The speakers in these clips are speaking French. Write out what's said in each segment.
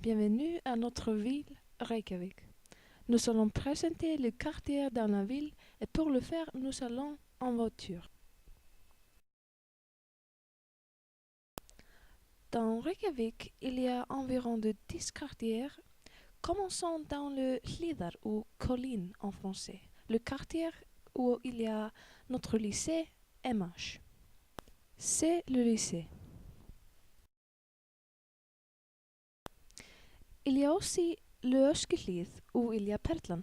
Bienvenue à notre ville, Reykjavik. Nous allons présenter le quartier dans la ville et pour le faire, nous allons en voiture. Dans Reykjavik, il y a environ de 10 quartiers. Commençons dans le Hlíðar ou colline en français, le quartier où il y a notre lycée MH. C'est le lycée. Il y a aussi le Öskjuhlíð où il y a Perlan.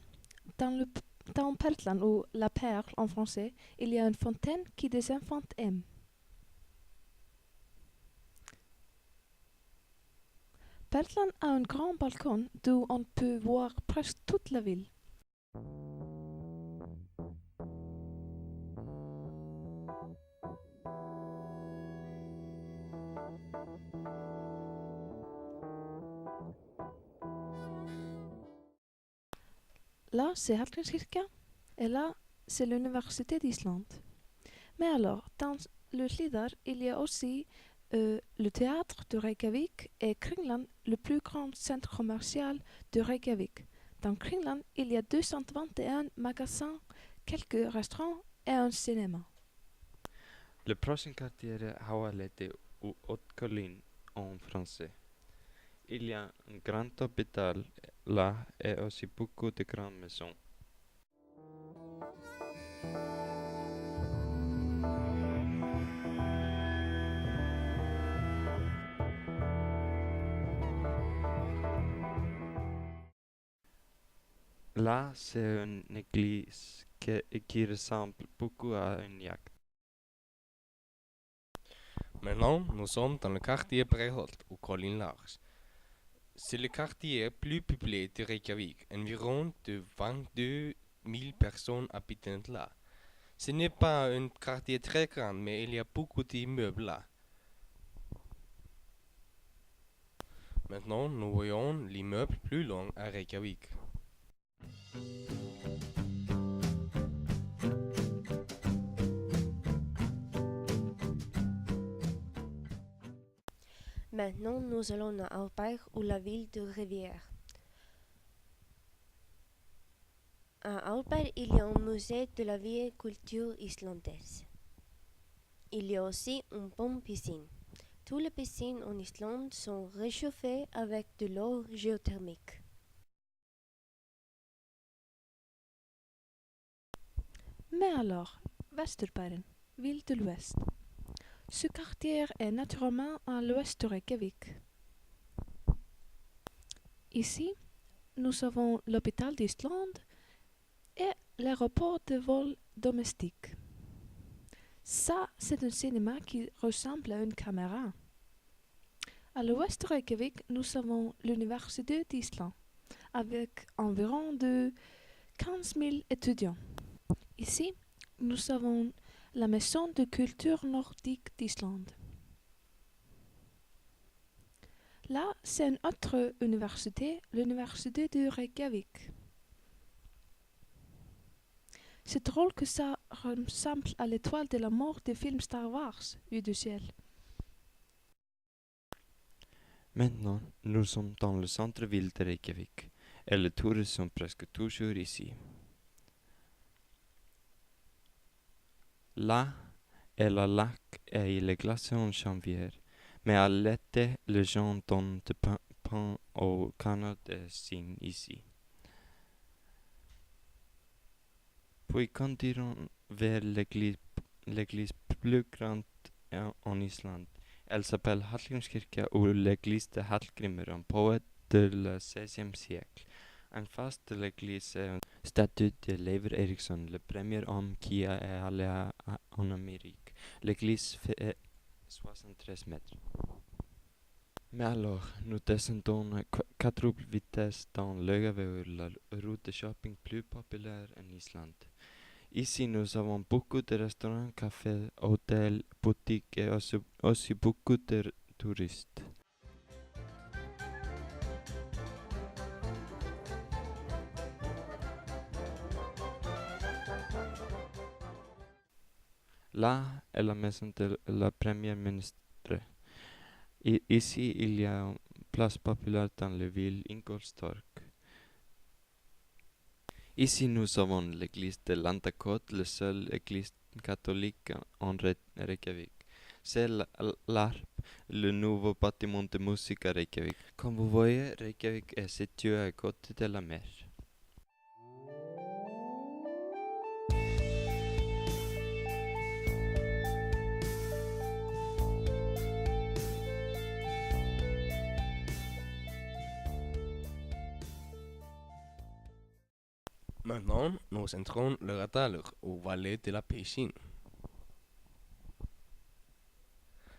Dans Perlan ou la perle en français, il y a une fontaine que des enfants aiment. Perlan a un grand balcon d'où on peut voir presque toute la ville. Là, c'est Hallgrímskirkja et là, c'est l'Université d'Islande. Mais alors, dans le Hlíðar, il y a aussi le théâtre de Reykjavik et Kringlan, le plus grand centre commercial de Reykjavik. Dans Kringlan, il y a 221 magasins, quelques restaurants et un cinéma. Le prochain quartier est Háaleiti ou Haute-Colline en français. Il y a un grand hôpital là et aussi beaucoup de grandes maisons. Là, c'est une église qui ressemble beaucoup à une yacht. Maintenant, nous sommes dans le quartier Breiðholt ou Colline Large. C'est le quartier plus peuplé de Reykjavik. Environ de 22 000 personnes habitent là. Ce n'est pas un quartier très grand, mais il y a beaucoup d'immeubles là. Maintenant, nous voyons l'immeuble plus long à Reykjavik. Maintenant, nous allons à Árborg ou la ville de Rivière. À Árborg, il y a un musée de la vieille culture islandaise. Il y a aussi une bonne piscine. Toutes les piscines en Islande sont réchauffées avec de l'eau géothermique. Mais alors, Vesturbæren, ville de l'Ouest. Ce quartier est naturellement à l'ouest de Reykjavik. Ici, nous avons l'hôpital d'Islande et l'aéroport de vol domestique. Ça, c'est un cinéma qui ressemble à une caméra. À l'ouest de Reykjavik, nous avons l'Université d'Islande, avec environ de 15 000 étudiants. Ici, nous avons la Maison de culture nordique d'Islande. Là, c'est une autre université, l'Université de Reykjavik. C'est drôle que ça ressemble à l'étoile de la mort des films Star Wars, vue du ciel. Maintenant, nous sommes dans le centre-ville de Reykjavik et les touristes sont presque toujours ici. Là est la lac et il est glacé en janvier, mais à l'été, les gens donnent du pain aux Canadiens ici. Puis continuons vers l'église plus grande en Islande. Elle s'appelle Hallgrímskirkja ou l'église de Hallgrímur, un poète du XVIe siècle. En face de l'église est une statue de Leifur Eiríksson, le premier homme qui est allé en Amérique. L'église fait 73 mètres. Mais alors, nous descendons à 4 vitesses dans Laugavegur, la route de shopping plus populaire en Islande. Ici, nous avons beaucoup de restaurants, cafés, hôtels, boutiques et aussi beaucoup de touristes. Là est la maison de la première ministre. Ici, il y a un place populaire dans la ville Ingolstorp. Ici, nous avons l'église de Lantakot, la seule église catholique en Reykjavik. C'est l'ARP, le nouveau bâtiment de musique à Reykjavik. Comme vous voyez, Reykjavik est situé à côté de la mer. Maintenant, nous entrons le Radalur, au Vallée de la Piscine.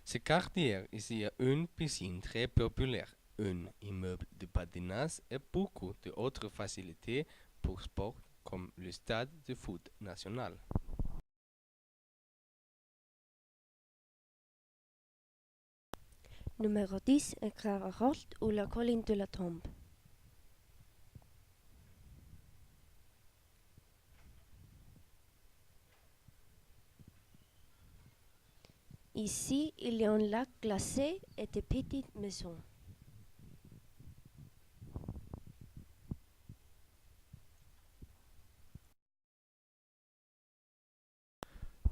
Ce quartier ici a une piscine très populaire, un immeuble de patinage et beaucoup d'autres facilités pour sport comme le stade de foot national. Numéro 10 est Graveholt ou la colline de la tombe. Ici, il y a un lac glacé et des petites maisons.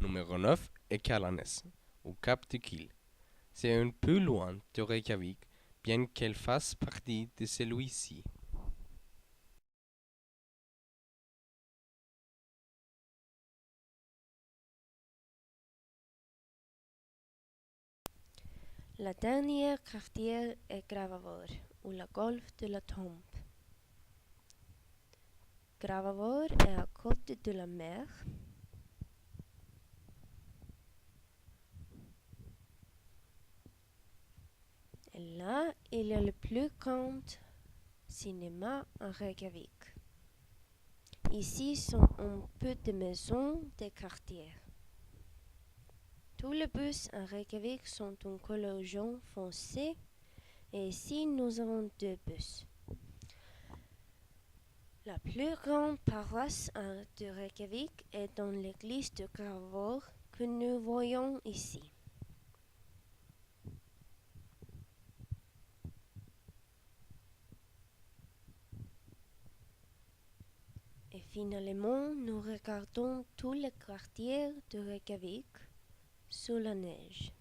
Numéro 9 est Kjalarnes, au Cap de Kiel. C'est un peu loin de Reykjavik, bien qu'elle fasse partie de celui-ci. La dernière quartier est Gravarvoll, ou la golfe de la tombe. Gravarvoll est à côté de la mer. Et là, il y a le plus grand cinéma en Reykjavik. Ici sont un peu de maisons des quartiers. Tous les bus en Reykjavik sont en couleur jaune foncé et ici nous avons 2 bus. La plus grande paroisse de Reykjavik est dans l'église de Gravarvoll que nous voyons ici. Et finalement, nous regardons tous les quartiers de Reykjavik sous la neige.